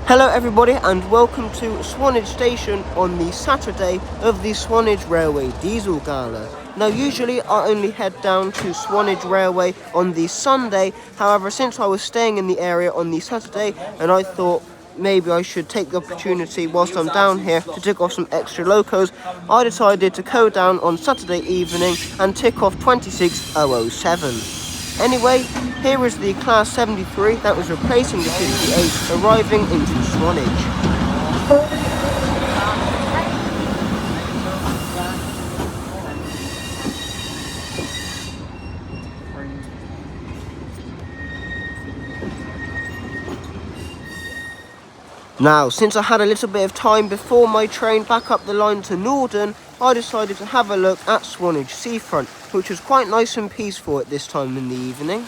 Hello everybody and welcome to Swanage Station on the Saturday of the Swanage Railway Diesel Gala. Now usually I only head down to Swanage Railway on the Sunday, however since I was staying in the area on the Saturday and I thought maybe I should take the opportunity whilst I'm down here to tick off some extra locos, I decided to go down on Saturday evening and tick off 26007. Anyway, here is the Class 73 that was replacing the 58 arriving into Swanage. Now, since I had a little bit of time before my train back up the line to Norden, I decided to have a look at Swanage Seafront, which was quite nice and peaceful at this time in the evening.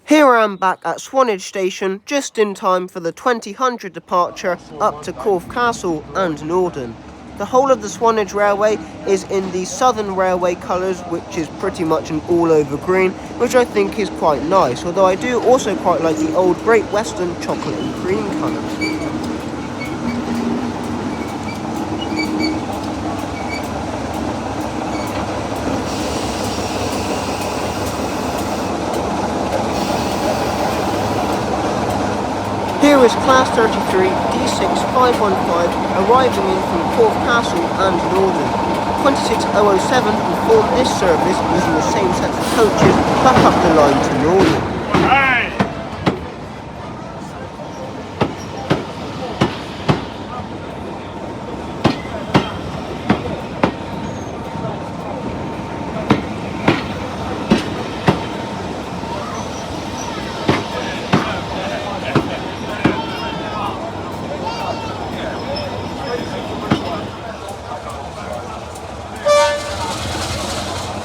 Here I am back at Swanage Station, just in time for the 2000 departure up to Corfe Castle and Norden. The whole of the Swanage Railway is in the Southern Railway colours, which is pretty much an all-over green, which I think is quite nice, although I do also quite like the old Great Western chocolate and cream colours. Here is Class 33 D6515 arriving in from Corfe Castle and Norden. 26007 will form this service using the same set of coaches back up the line to Norden.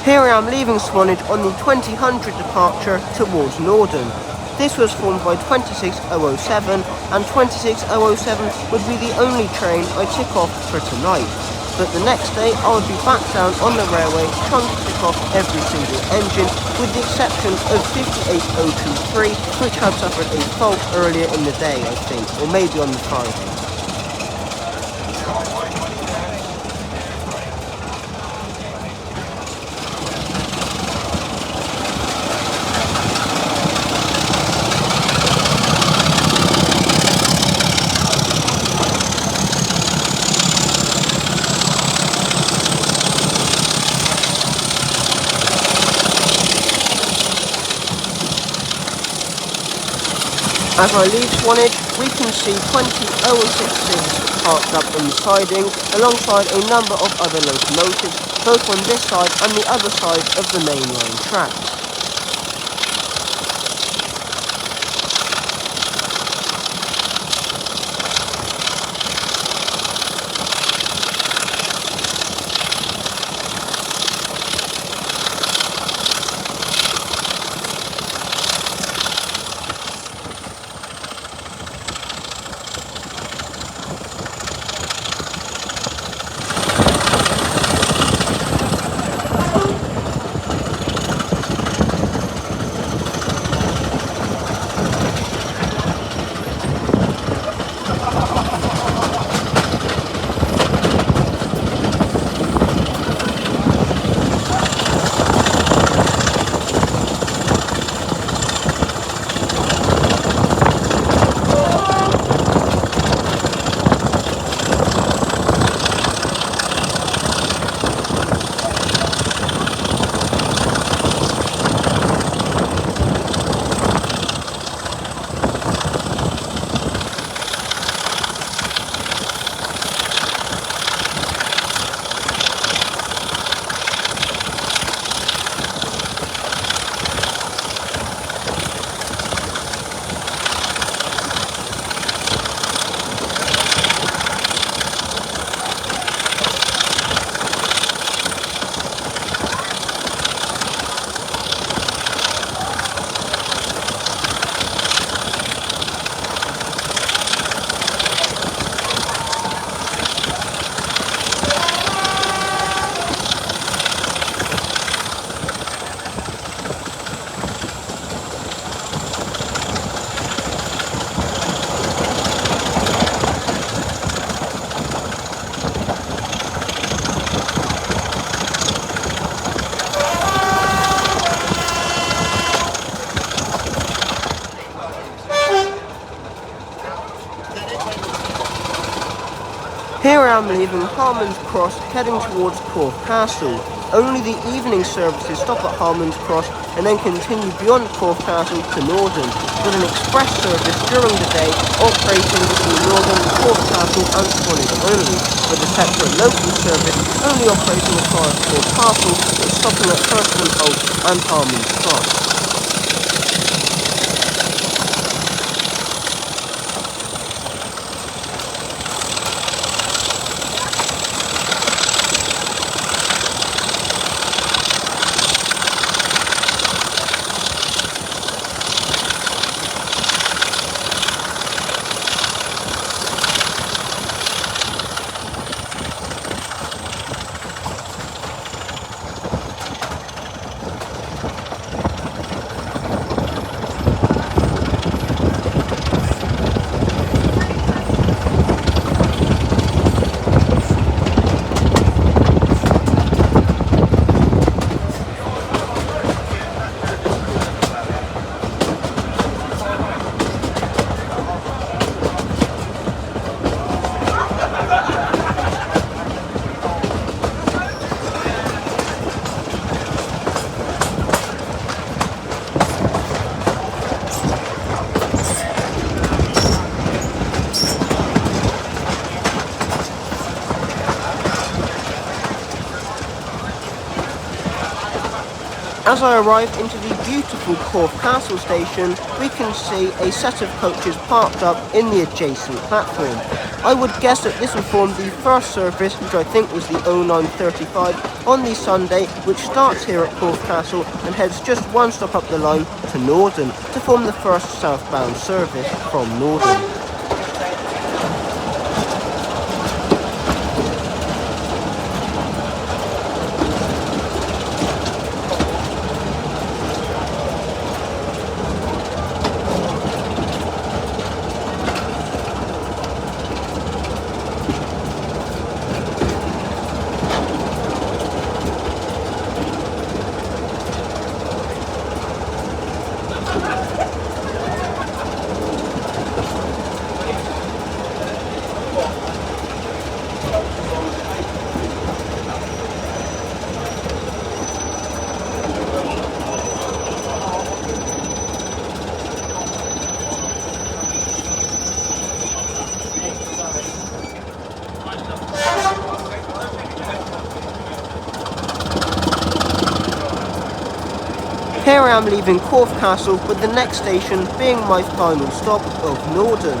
Here I am leaving Swanage on the 2000 departure towards Norden. This was formed by 26007 and 26007 would be the only train I tick off for tonight. But the next day I would be back down on the railway trying to tick off every single engine with the exception of 58023, which had suffered a fault earlier in the day I think, or maybe on the Friday. As I leave Swanage, we can see 20066 parked up on the sidings alongside a number of other locomotives, both on this side and the other side of the main line tracks. Here I am leaving Harmon's Cross, heading towards Corfe Castle. Only the evening services stop at Harmon's Cross and then continue beyond Corfe Castle to Northern, with an express service during the day operating between Northern, Corfe Castle and Swanage only, with a separate local service only operating as far as Corfe Castle but stopping at Hurston Holt and Harmon's Cross. As I arrive into the beautiful Corfe Castle station, we can see a set of coaches parked up in the adjacent platform. I would guess that this will form the first service, which I think was the 0935, on the Sunday, which starts here at Corfe Castle and heads just one stop up the line to Northern, to form the first southbound service from Northern. Here I am leaving Corfe Castle, with the next station being my final stop of Northern.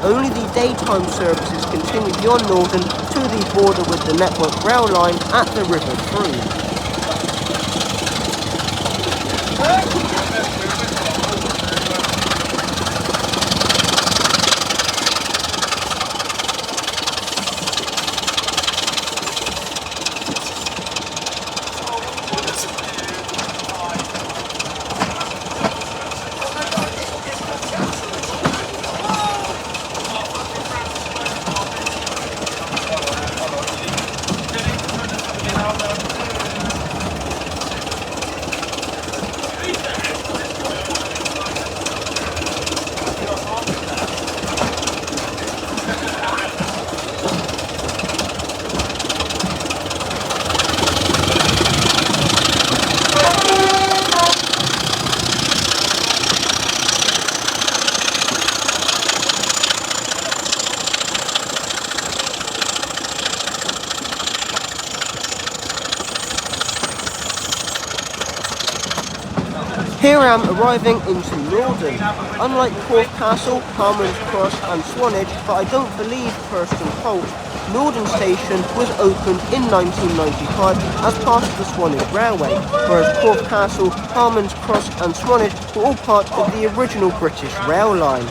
Only the daytime services continue beyond Northern to the border with the Network rail line at the River Frome. Here I am arriving into Northern. Unlike Corfe Castle, Harmon's Cross and Swanage, but I don't believe Hurston Holt, Northern Station was opened in 1995 as part of the Swanage Railway, whereas Corfe Castle, Harmon's Cross and Swanage were all part of the original British rail line.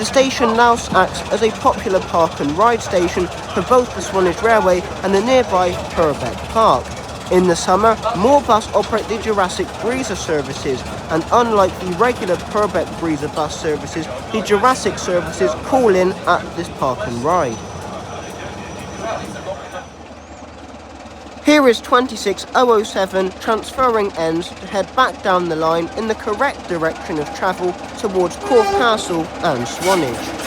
The station now acts as a popular park and ride station for both the Swanage Railway and the nearby Purbeck Park. In the summer, more bus operate the Jurassic Breezer services, and unlike the regular Purbeck Breezer bus services, the Jurassic services call in at this park and ride. Here is 26007 transferring ends to head back down the line in the correct direction of travel towards Corfe Castle and Swanage.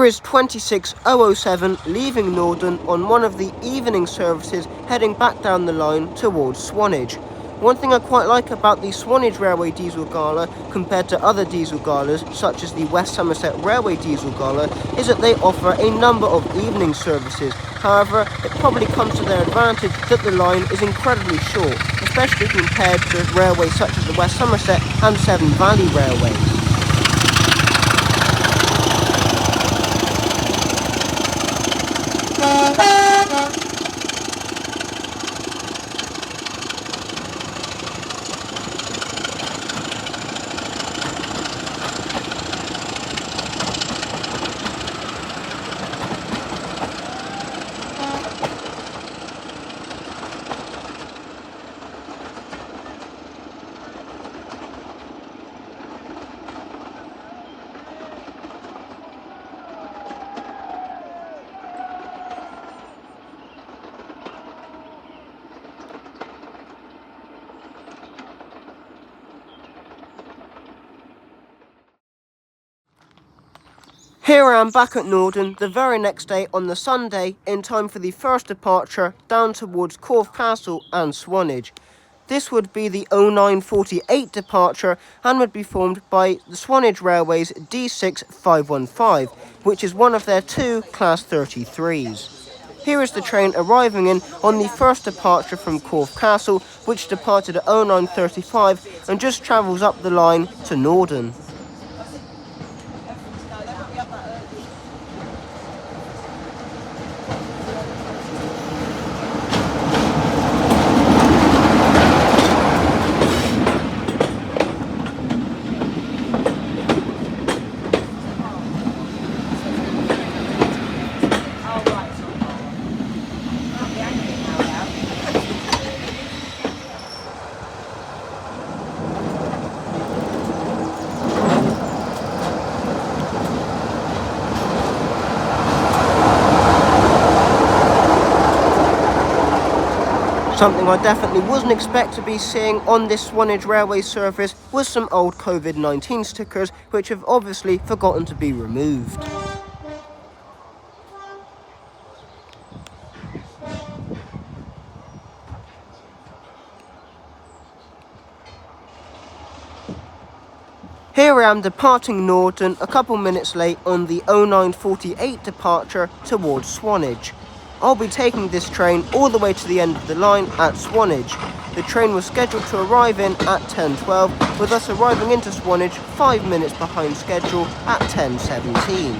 Here is 26007 leaving Norden on one of the evening services heading back down the line towards Swanage. One thing I quite like about the Swanage Railway Diesel Gala compared to other diesel galas such as the West Somerset Railway Diesel Gala is that they offer a number of evening services. However, it probably comes to their advantage that the line is incredibly short, especially compared to railways such as the West Somerset and Severn Valley Railways. Here I am back at Norden the very next day on the Sunday in time for the first departure down towards Corfe Castle and Swanage. This would be the 0948 departure and would be formed by the Swanage Railway's D6515, which is one of their two Class 33s. Here is the train arriving in on the first departure from Corfe Castle, which departed at 0935 and just travels up the line to Norden. Something I definitely wasn't expect to be seeing on this Swanage Railway service was some old COVID-19 stickers, which have obviously forgotten to be removed. Here I am departing Norden a couple minutes late on the 0948 departure towards Swanage. I'll be taking this train all the way to the end of the line at Swanage. The train was scheduled to arrive in at 10:12, with us arriving into Swanage 5 minutes behind schedule at 10:17.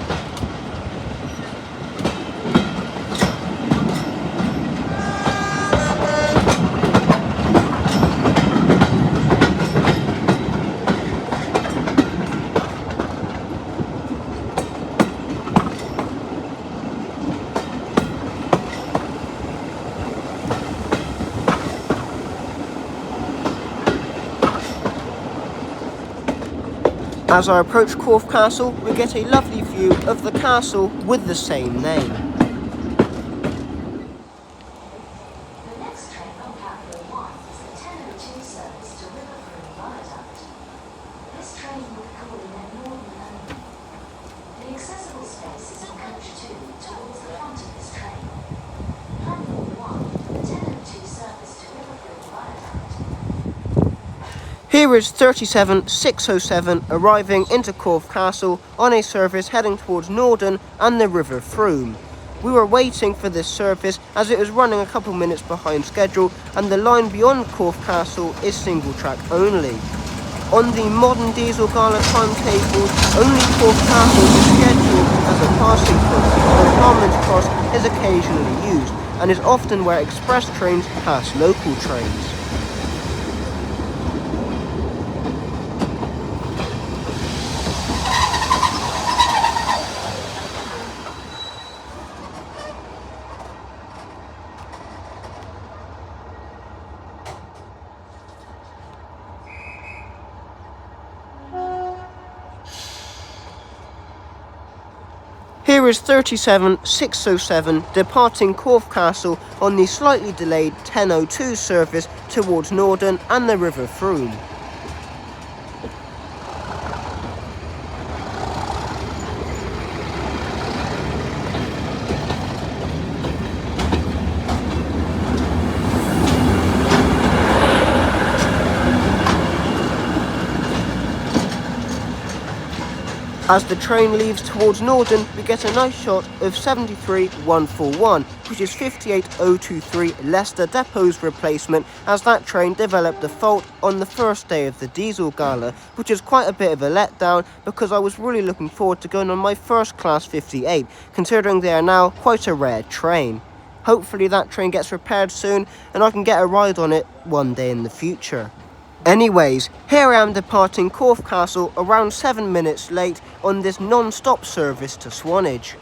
As I approach Corfe Castle, we get a lovely view of the castle with the same name. The next train on platform 1 is the 10:02 service to Riverford Viaduct. This train will be calling at Norden only. The accessible space is in coach 2 towards the front of this train. Platform 1, the 10:02 service to Riverford Viaduct. Here is 37607 arriving into Corfe Castle on a service heading towards Norden and the River Froome. We were waiting for this service as it was running a couple minutes behind schedule, and the line beyond Corfe Castle is single track only. On the modern diesel Gala timetable, only Corfe Castle is scheduled as a passing point, though Harman's Cross is occasionally used and is often where express trains pass local trains. Here is 37607 departing Corfe Castle on the slightly delayed 10:02 service towards Norden and the River Froome. As the train leaves towards Norden, we get a nice shot of 73141, which is 58023 Leicester Depot's replacement, as that train developed a fault on the first day of the diesel gala, which is quite a bit of a letdown because I was really looking forward to going on my first class 58, considering they are now quite a rare train. Hopefully that train gets repaired soon and I can get a ride on it one day in the future. Anyways, here I am departing Corfe Castle around 7 minutes late on this non-stop service to Swanage.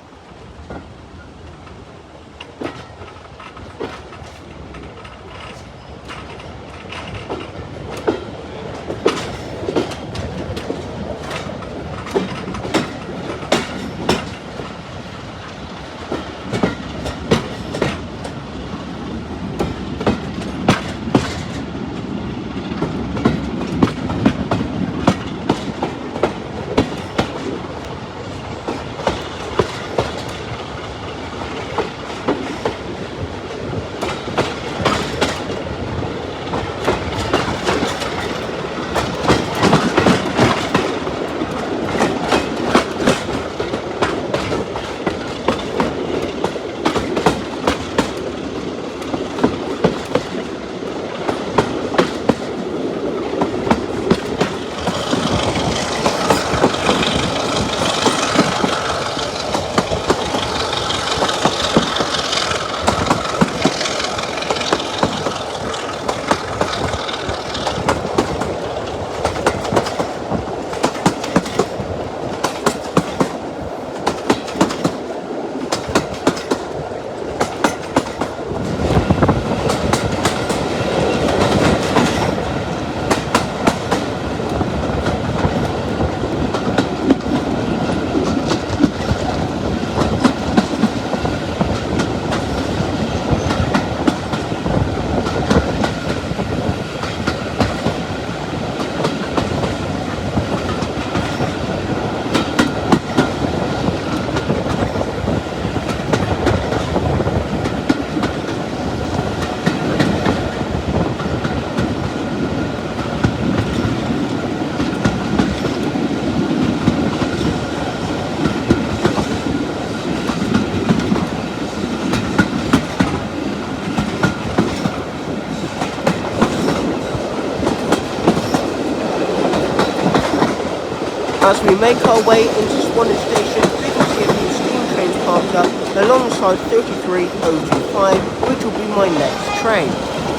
As we make our way into Swanage Station, we can see a few steam trains parked up alongside 33025, which will be my next train.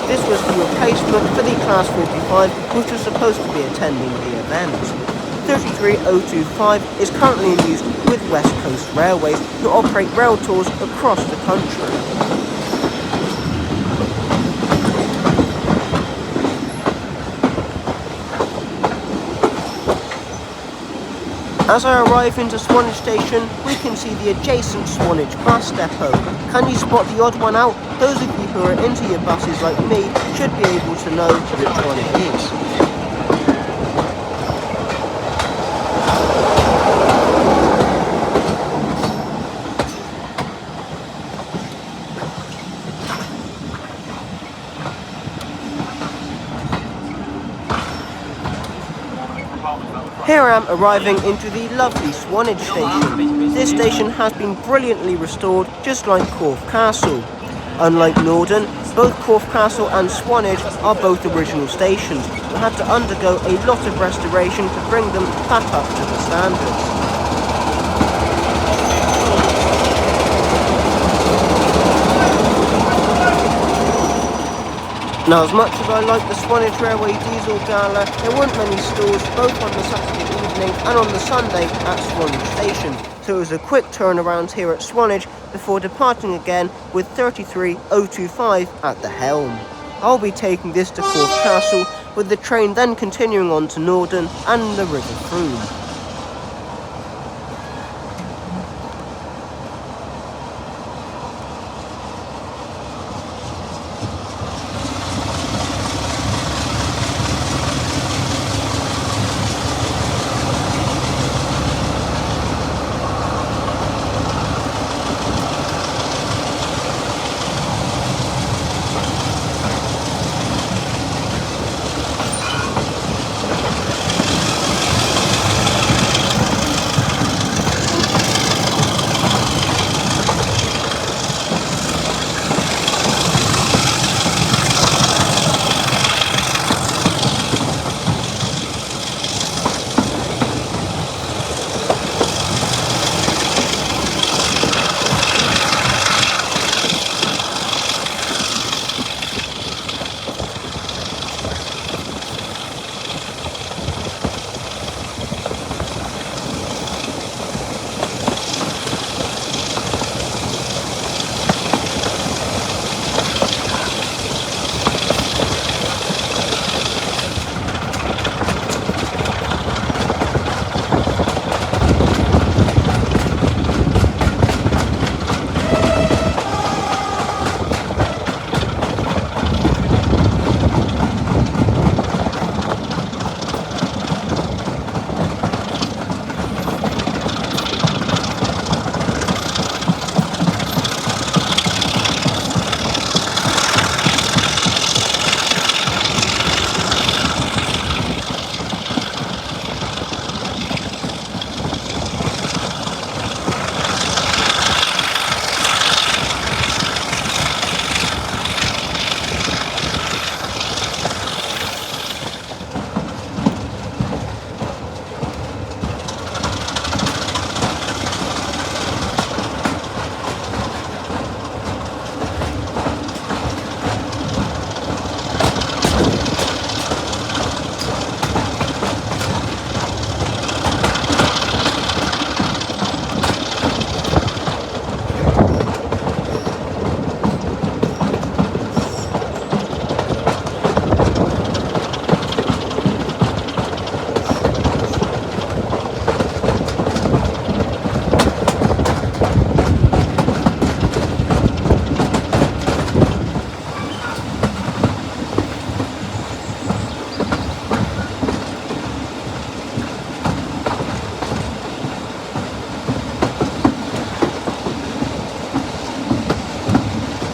This was the replacement for the Class 45, which was supposed to be attending the event. 33025 is currently in use with West Coast Railways, who operate rail tours across the country. As I arrive into Swanage Station, we can see the adjacent Swanage bus depot. Can you spot the odd one out? Those of you who are into your buses like me should be able to know which one it is. Here I am arriving into the lovely Swanage Station. This station has been brilliantly restored, just like Corfe Castle. Unlike Norden, both Corfe Castle and Swanage are both original stations, but had to undergo a lot of restoration to bring them back up to the standards. Now, as much as I like the Swanage Railway Diesel Gala, there weren't many stalls both on the Saturday evening and on the Sunday at Swanage Station, so it was a quick turnaround here at Swanage before departing again with 33025 at the helm. I'll be taking this to Corfe Castle, with the train then continuing on to Norden and the River Frome.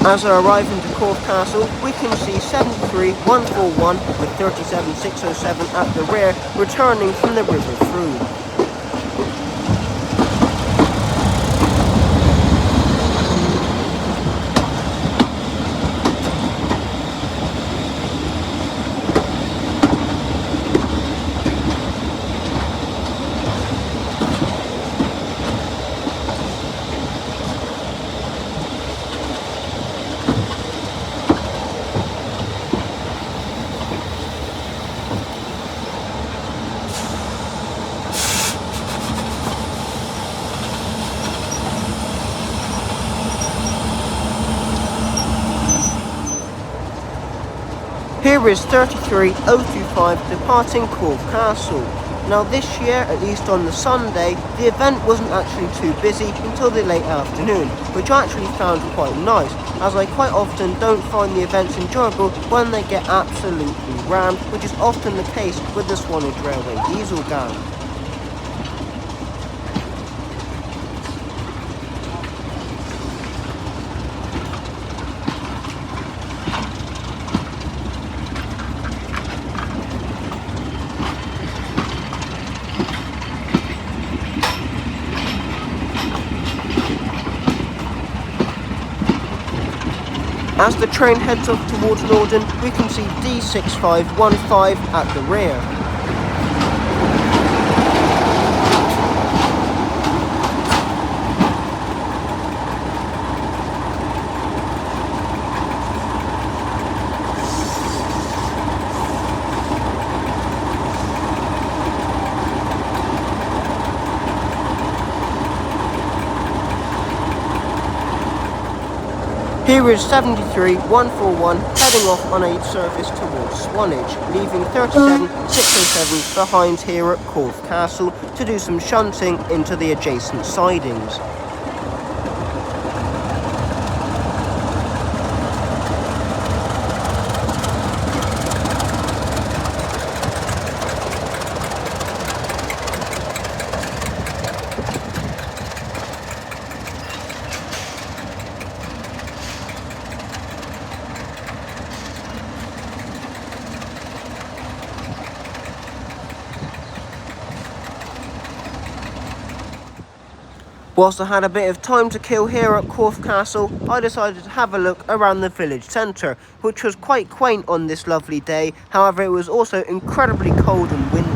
As I arrive into Corfe Castle, we can see 73141 with 37607 at the rear, returning from the River Froome. Here is 33025 departing Corfe Castle. Now this year, at least on the Sunday, the event wasn't actually too busy until the late afternoon, which I actually found quite nice, as I quite often don't find the events enjoyable when they get absolutely rammed, which is often the case with the Swanage Railway Diesel Gala. As the train heads off towards Norden, we can see D6515 at the rear. Here is 73141 heading off on a service towards Swanage, leaving 37607 behind here at Corfe Castle to do some shunting into the adjacent sidings. Whilst I had a bit of time to kill here at Corfe Castle, I decided to have a look around the village centre, which was quite quaint on this lovely day. However, it was also incredibly cold and windy.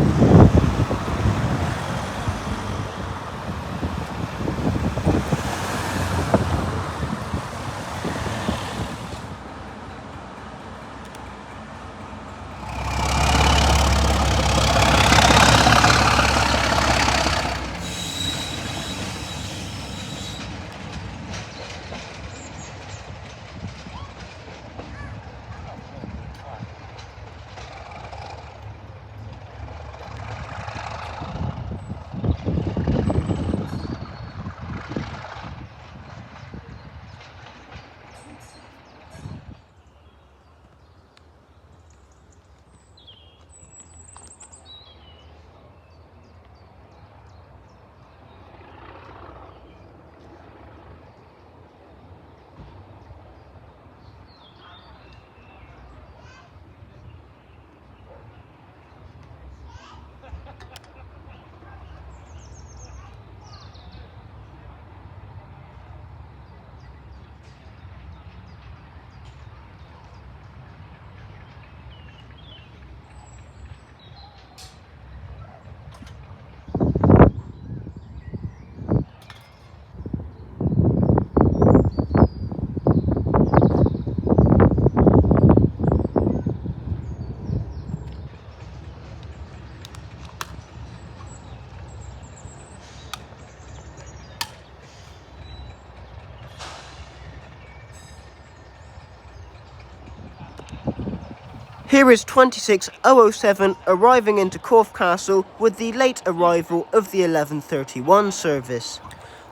Here is 26007 arriving into Corfe Castle with the late arrival of the 11:31 service.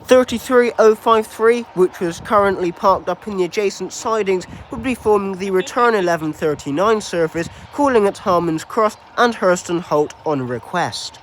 33053, which was currently parked up in the adjacent sidings, would be forming the return 11:39 service, calling at Harmon's Cross and Hurston Holt on request.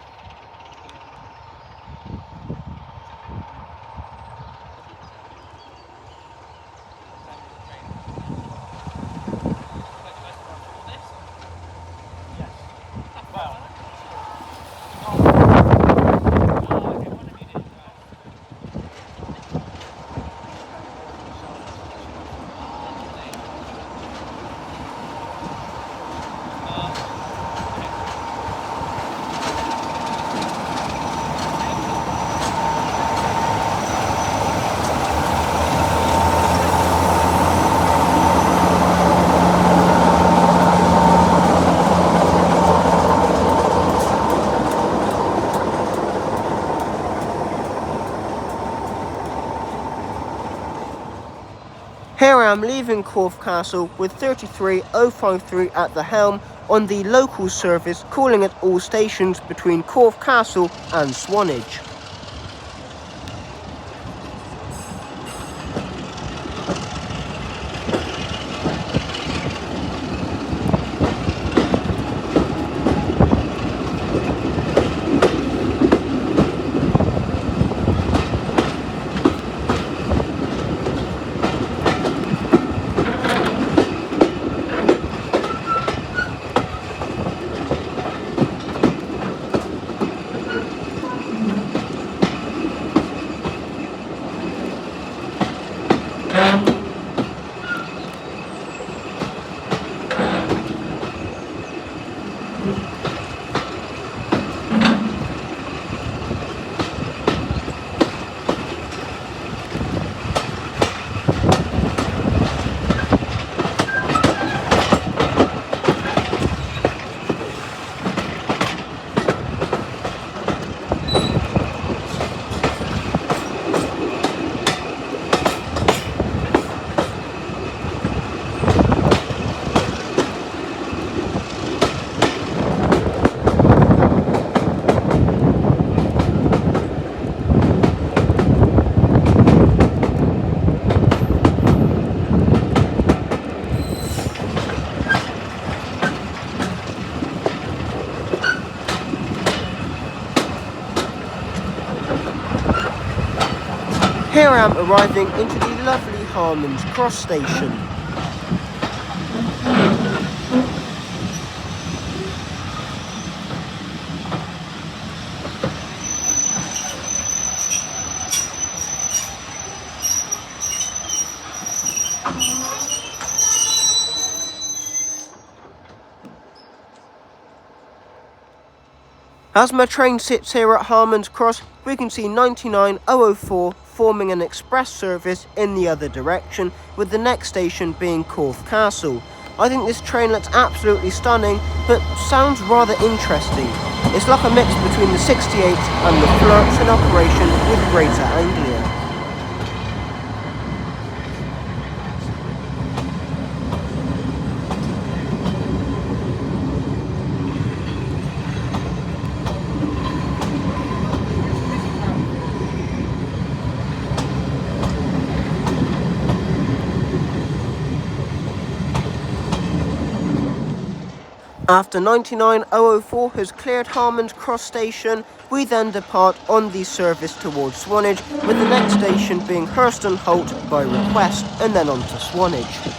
am leaving Corfe Castle with 33053 at the helm on the local service, calling at all stations between Corfe Castle and Swanage. Here I am arriving into the lovely Harmon's Cross station. As my train sits here at Harmon's Cross, we can see 99004 forming an express service in the other direction, with the next station being Corfe Castle. I think this train looks absolutely stunning, but sounds rather interesting. It's like a mix between the 68 and the Flirts in operation with Greater Anglia. After 99004 has cleared Harmon's Cross station, we then depart on the service towards Swanage, with the next station being Hurston Holt by request, and then on to Swanage.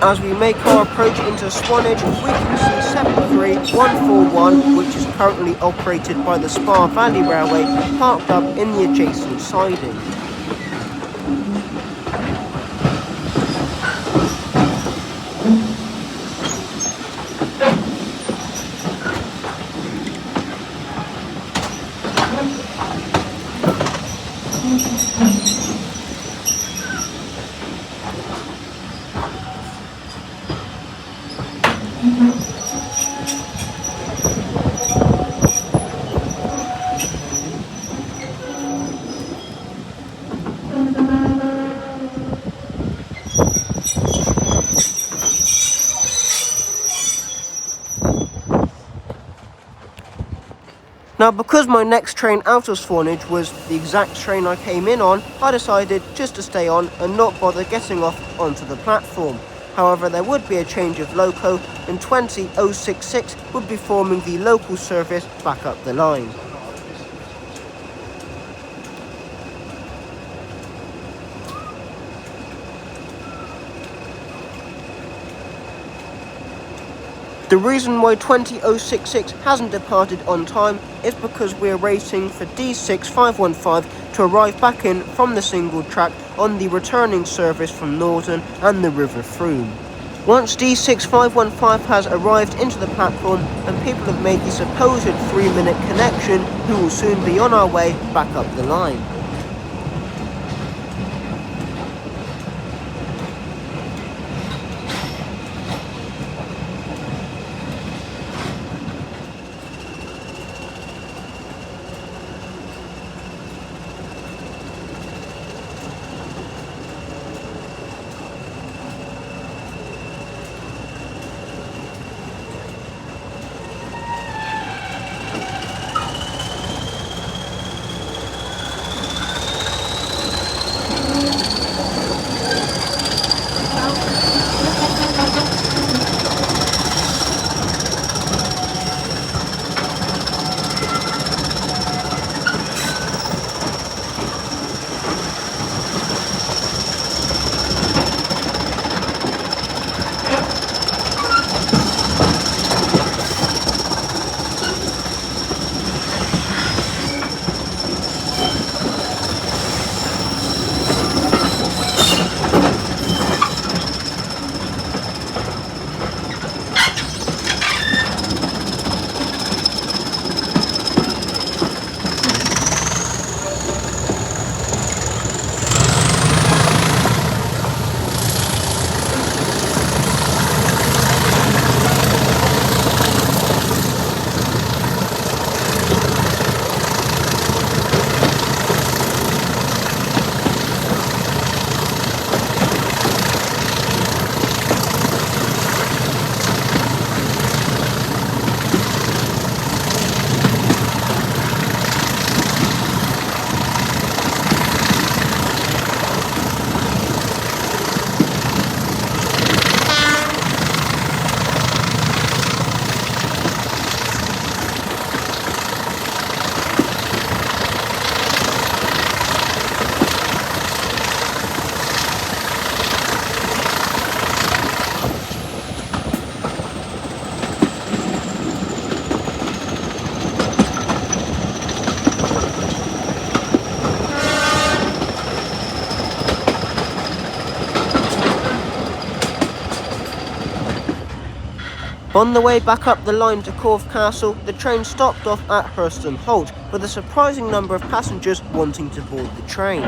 As we make our approach into Swanage, we can see 73141, which is currently operated by the Spa Valley Railway, parked up in the adjacent siding. Now, because my next train out of Swanage was the exact train I came in on, I decided just to stay on and not bother getting off onto the platform. However, there would be a change of loco, and 20066 would be forming the local service back up the line. The reason why 20066 hasn't departed on time is because we're waiting for D6515 to arrive back in from the single track on the returning service from Norton and the River Froome. Once D6515 has arrived into the platform and people have made the supposed 3-minute connection, we will soon be on our way back up the line. On the way back up the line to Corfe Castle, the train stopped off at Hurston Holt, with a surprising number of passengers wanting to board the train.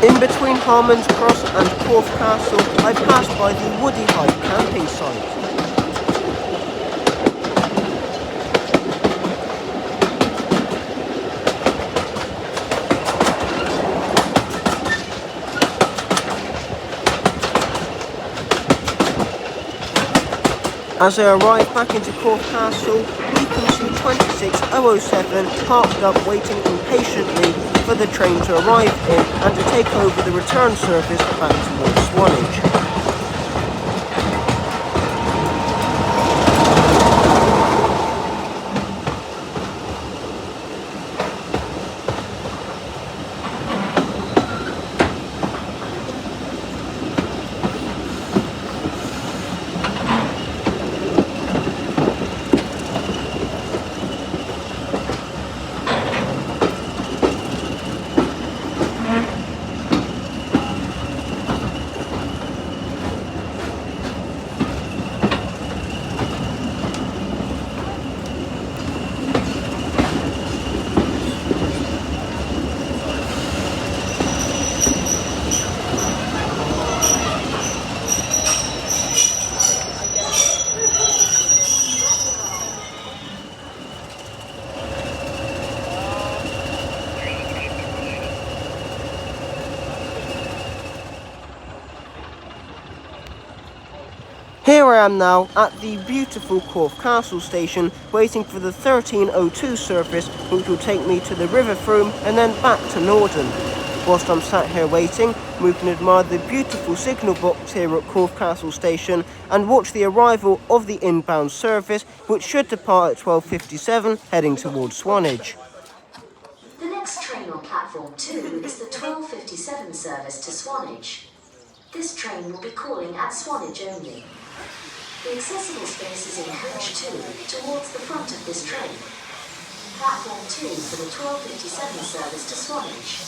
In between Harmon's Cross and Corfe Castle, I passed by the Woody Height camping site. As I arrive back into Corfe Castle, we can see 26007 parked up waiting impatiently for the train to arrive in and to take over the return service back towards Swanage. Here I am now at the beautiful Corfe Castle station, waiting for the 1302 service, which will take me to the River Froome and then back to Norden. Whilst I'm sat here waiting, we can admire the beautiful signal box here at Corfe Castle station and watch the arrival of the inbound service, which should depart at 12:57, heading towards Swanage. The next train on platform 2 is the 12:57 service to Swanage. This train will be calling at Swanage only. The accessible space is in coach 2 towards the front of this train. Platform 2 for the 12:57 service to Swanage.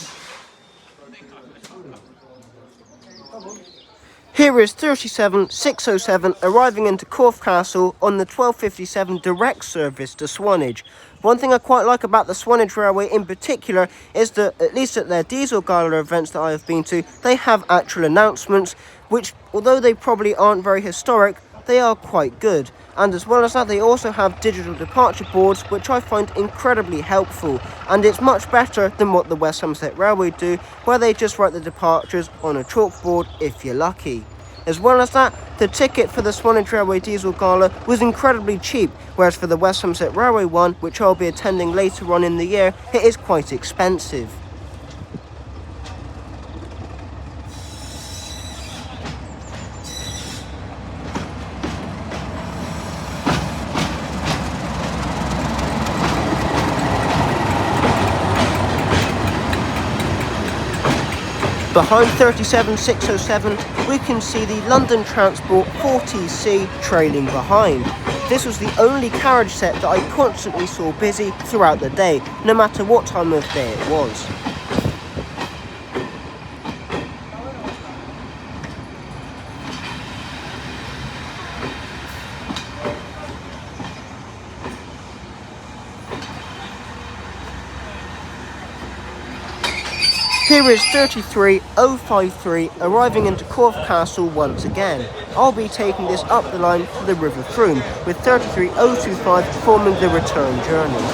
Here is 37607 arriving into Corfe Castle on the 12:57 direct service to Swanage. One thing I quite like about the Swanage Railway in particular is that, at least at their diesel gala events that I have been to, they have actual announcements, which, although they probably aren't very historic, they are quite good. And as well as that, they also have digital departure boards, which I find incredibly helpful, and it's much better than what the West Somerset Railway do, where they just write the departures on a chalkboard if you're lucky. As well as that, the ticket for the Swanage Railway Diesel Gala was incredibly cheap, whereas for the West Somerset Railway one, which I'll be attending later on in the year, it is quite expensive. Behind 37607, we can see the London Transport 40C trailing behind. This was the only carriage set that I constantly saw busy throughout the day, no matter what time of day it was. Here is 33053 arriving into Corfe Castle once again. I'll be taking this up the line to the River Froome, with 33025 forming the return journey.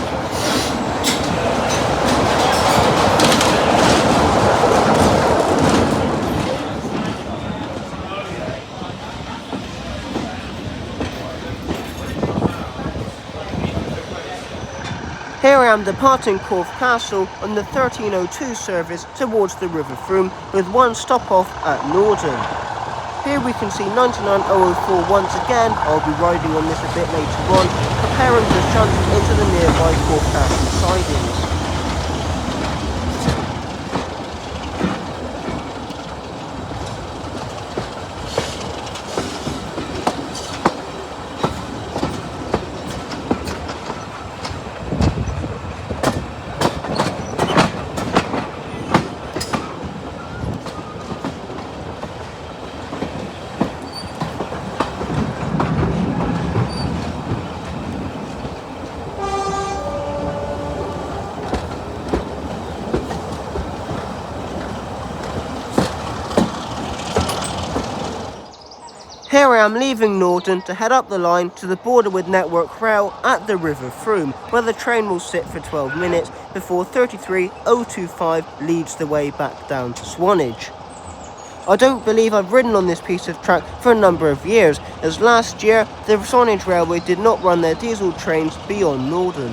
Here I am departing Corfe Castle on the 1302 service towards the River Froome, with one stop off at Norden. Here we can see 99004 once again. I'll be riding on this a bit later on, preparing to shunt into the nearby Corfe Castle sidings. Here I am leaving Norden to head up the line to the border with Network Rail at the River Frome, where the train will sit for 12 minutes before 33025 leads the way back down to Swanage. I don't believe I've ridden on this piece of track for a number of years, as last year the Swanage Railway did not run their diesel trains beyond Norden.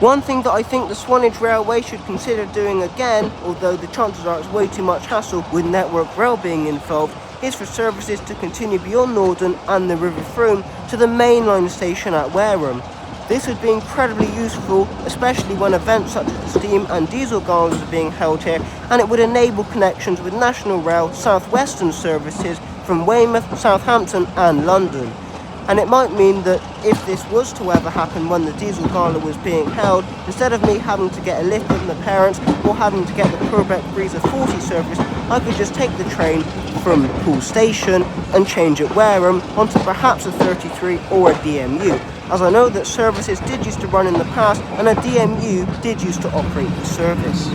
One thing that I think the Swanage Railway should consider doing again, although the chances are it's way too much hassle with Network Rail being involved, is for services to continue beyond Norden and the River Frome to the mainline station at Wareham. This would be incredibly useful, especially when events such as the steam and diesel galas are being held here, and it would enable connections with National Rail South Western services from Weymouth, Southampton and London. And it might mean that if this was to ever happen when the diesel gala was being held, instead of me having to get a lift with my parents or having to get the Purbeck Breezer 40 service, I could just take the train from Poole Station and change at Wareham onto perhaps a 33 or a DMU, as I know that services did used to run in the past and a DMU did used to operate the service.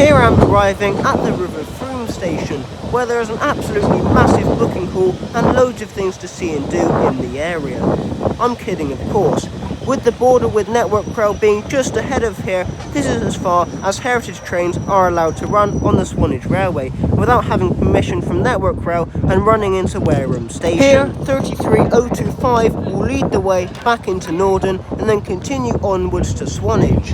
Here I am arriving at the River Frome station, where there is an absolutely massive booking hall and loads of things to see and do in the area. I'm kidding, of course. With the border with Network Rail being just ahead of here, this is as far as heritage trains are allowed to run on the Swanage Railway without having permission from Network Rail and running into Wareham station. Here, 33025 will lead the way back into Norden and then continue onwards to Swanage.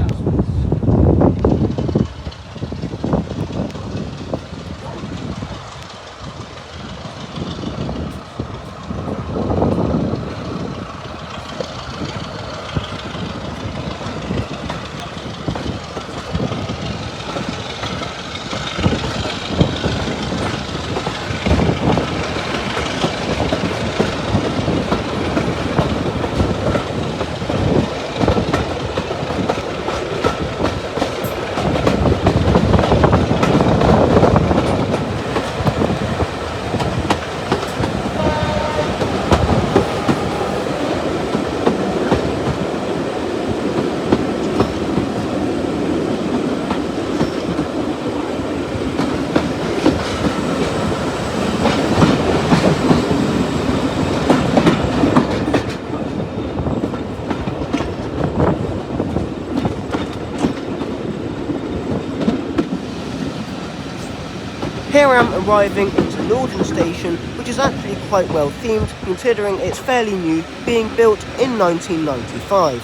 Here I am arriving into Northern Station, which is actually quite well themed considering it's fairly new, being built in 1995.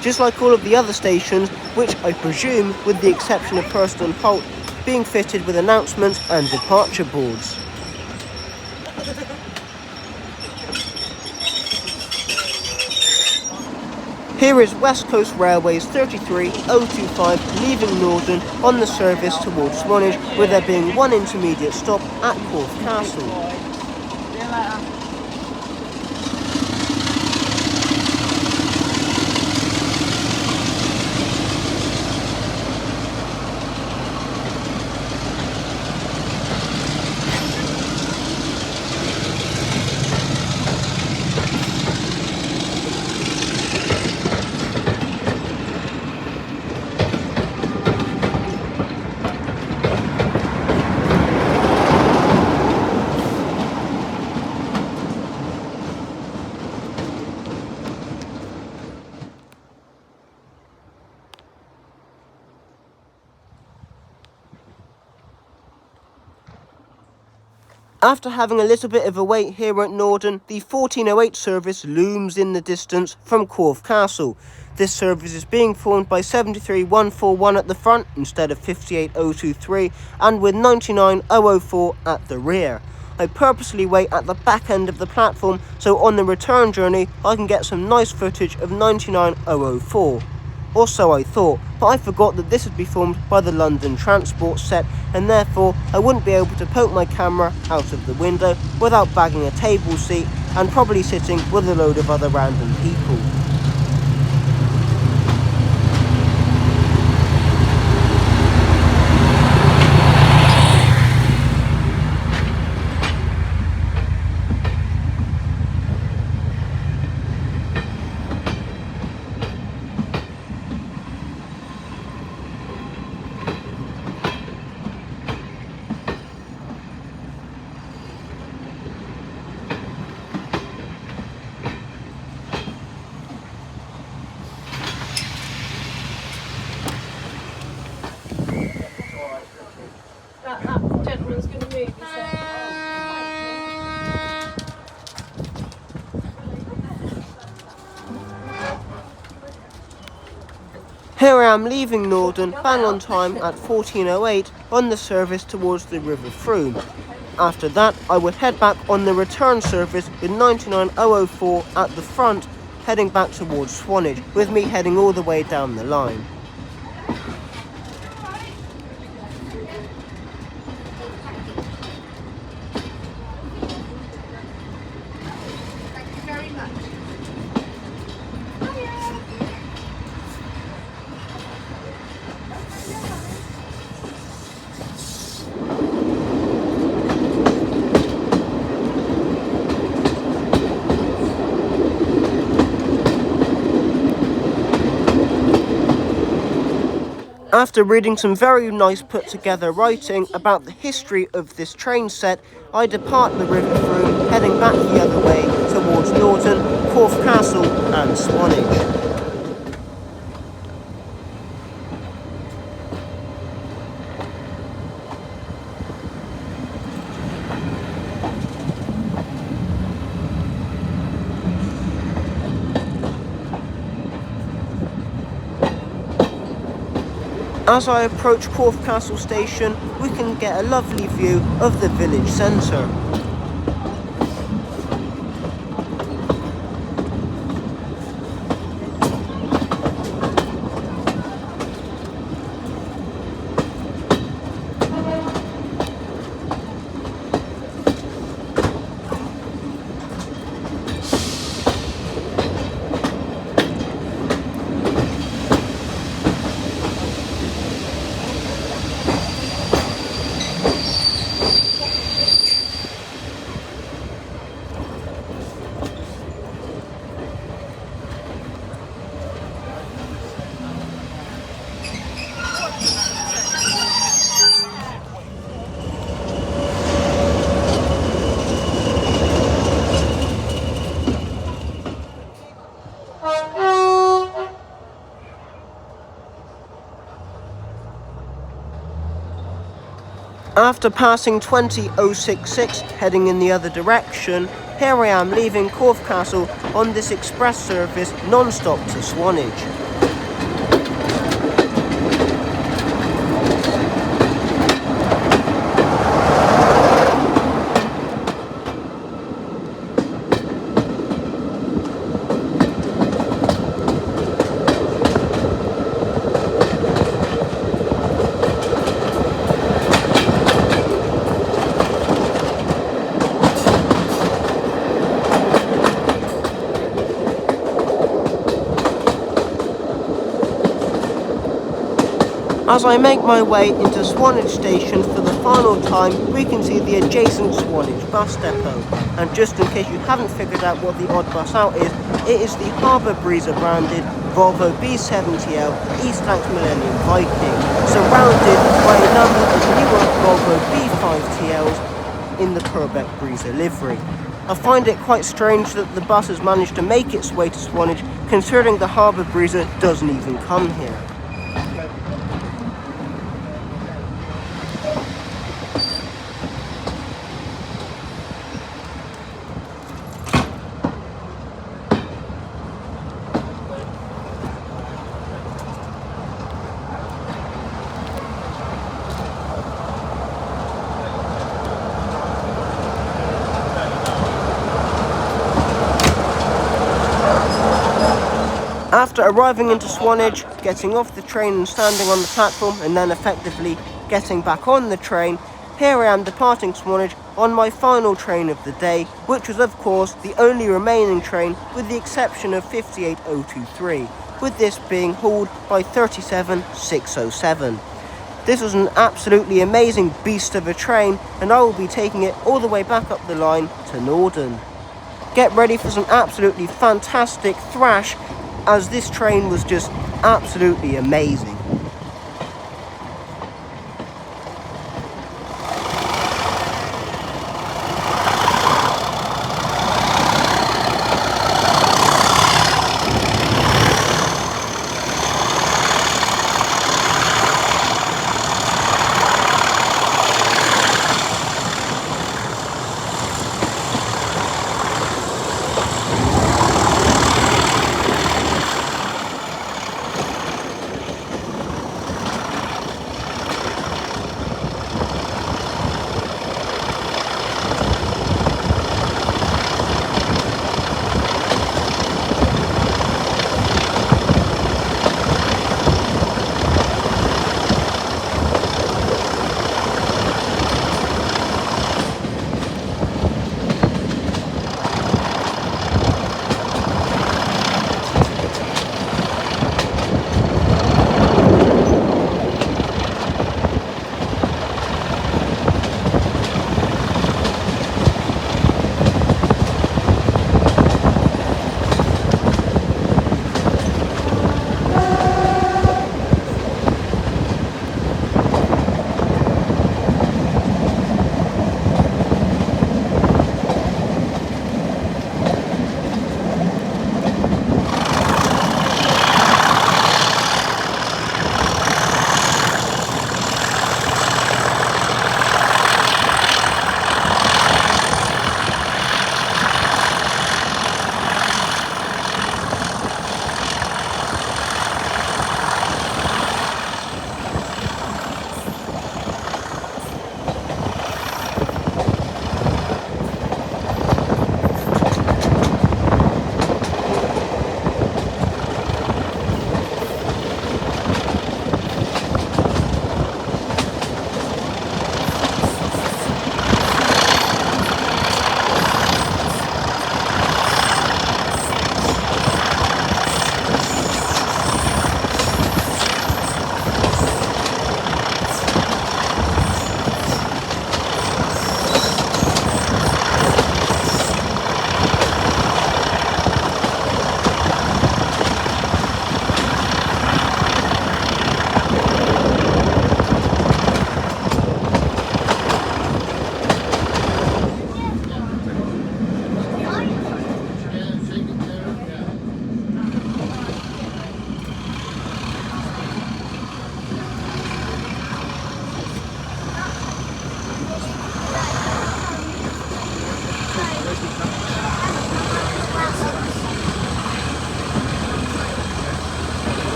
Just like all of the other stations, which I presume, with the exception of Preston Holt, being fitted with announcements and departure boards. Here is West Coast Railways 33025 leaving Northern on the service towards Swanage, with there being one intermediate stop at Corfe Castle. After having a little bit of a wait here at Northern, the 1408 service looms in the distance from Corfe Castle. This service is being formed by 73141 at the front instead of 58023 and with 99004 at the rear. I purposely wait at the back end of the platform so on the return journey I can get some nice footage of 99004. Or so I thought, but I forgot that this would be formed by the London Transport set, and therefore I wouldn't be able to poke my camera out of the window without bagging a table seat and probably sitting with a load of other random people. That gentleman's going to move, he said. Here I am leaving Northern bang on time at 1408 on the service towards the River Frome. After that I would head back on the return service with 99004 at the front, heading back towards Swanage, with me heading all the way down the line. After reading some very nice put together writing about the history of this train set, I depart the River Frome, heading back the other way towards Norton, Corfe Castle and Swanage. As I approach Corfe Castle station, we can get a lovely view of the village centre. After passing 20066 heading in the other direction, here I am leaving Corfe Castle on this express service non-stop to Swanage. As I make my way into Swanage station for the final time, we can see the adjacent Swanage bus depot. And just in case you haven't figured out what the odd bus out is, it is the Harbour Breezer branded Volvo B70L Eastlands Millennium Viking, surrounded by a number of newer Volvo B5TLs in the Purbeck Breezer livery. I find it quite strange that the bus has managed to make its way to Swanage, considering the Harbour Breezer doesn't even come here. After arriving into Swanage, getting off the train and standing on the platform and then effectively getting back on the train, here I am departing Swanage on my final train of the day, which was of course the only remaining train with the exception of 58023, with this being hauled by 37607. This was an absolutely amazing beast of a train, and I will be taking it all the way back up the line to Norden. Get ready for some absolutely fantastic thrash, as this train was just absolutely amazing.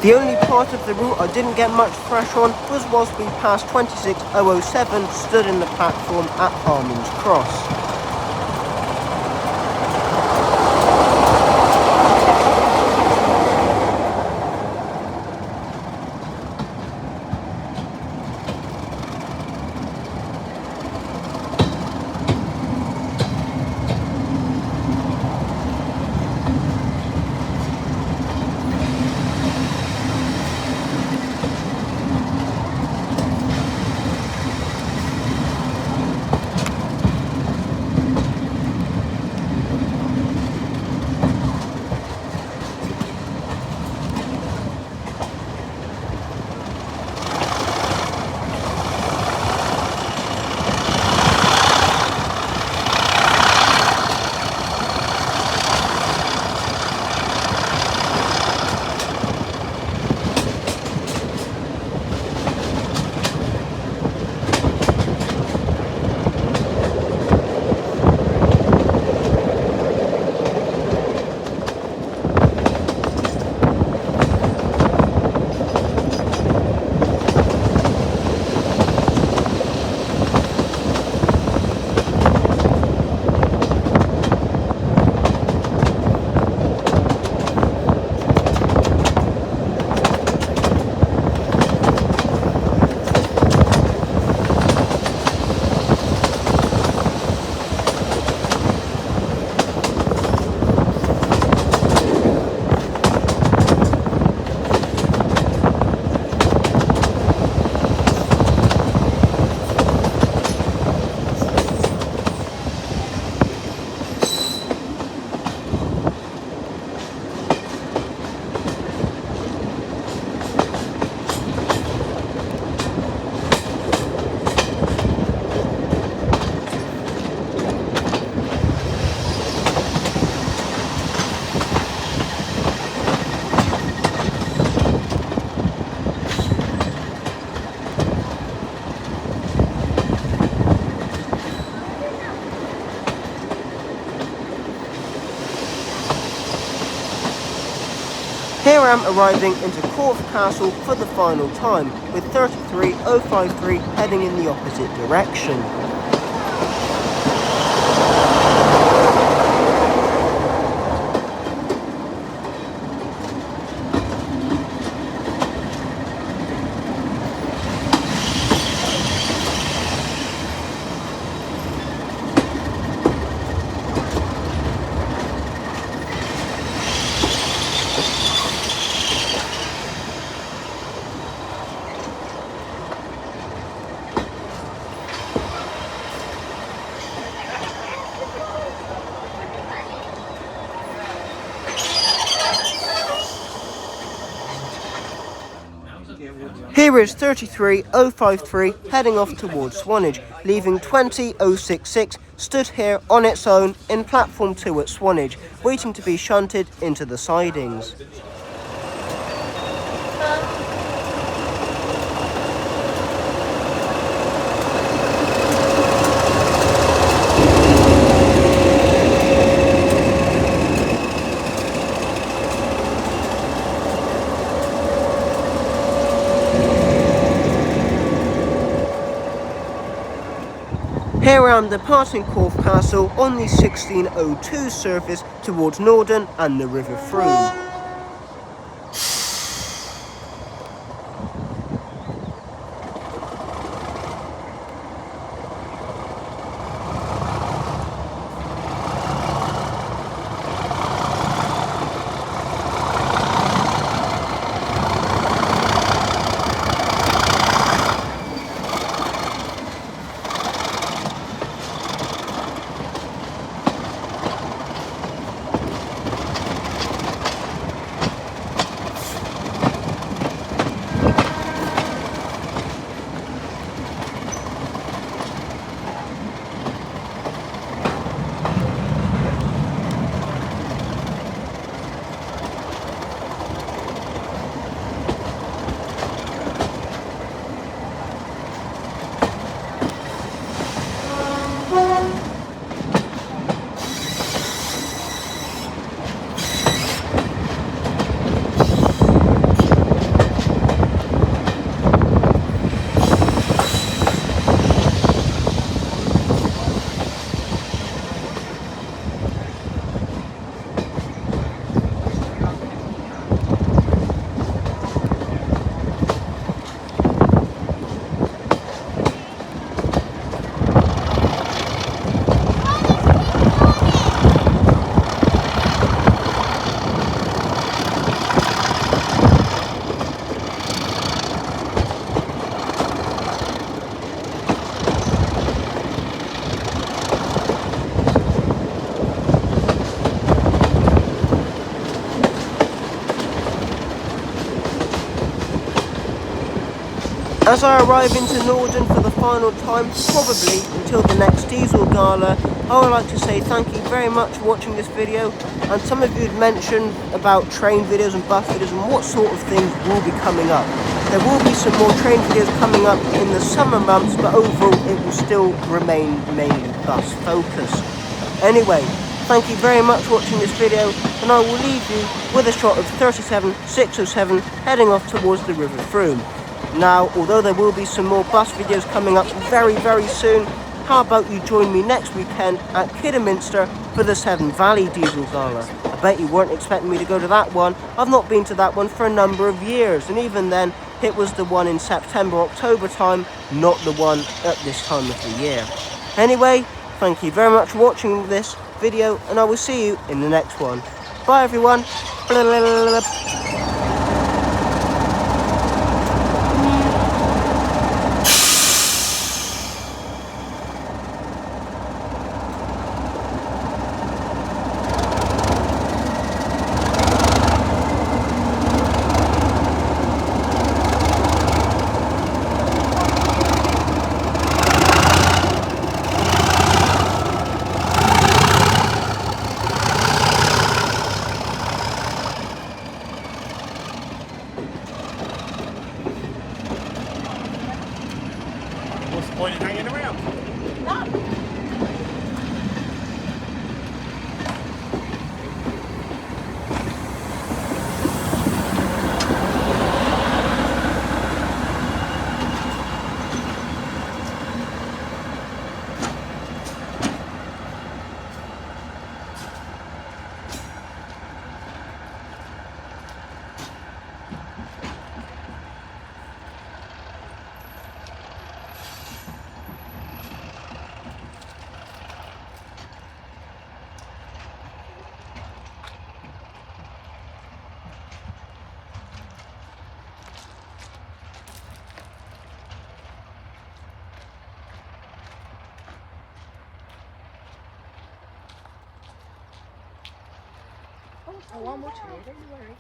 The only part of the route I didn't get much fresh on was whilst we passed 26007 stood in the platform at Harmon's Cross. Here I am arriving into Corfe Castle for the final time, with 33053 heading in the opposite direction. Here is 33053 heading off towards Swanage, leaving 20066 stood here on its own in platform 2 at Swanage, waiting to be shunted into the sidings. Here I am departing Corfe Castle on the 1602 surface towards Norden and the River Frome. As I arrive into Norden for the final time, probably until the next diesel gala, I would like to say thank you very much for watching this video. And some of you had mentioned about train videos and bus videos and what sort of things will be coming up. There will be some more train videos coming up in the summer months, but overall it will still remain mainly bus focused. Anyway, thank you very much for watching this video, and I will leave you with a shot of 37607 heading off towards the River Frome. Now, although there will be some more bus videos coming up very soon, how about you join me next weekend at Kidderminster for the Severn Valley Diesel Gala. I bet you weren't expecting me to go to that one. I've not been to that one for a number of years, and even then, it was the one in September, October time, not the one at this time of the year. Anyway, thank you very much for watching this video, and I will see you in the next one. Bye everyone. What's the point in hanging around? Oh, one more today, don't you worry.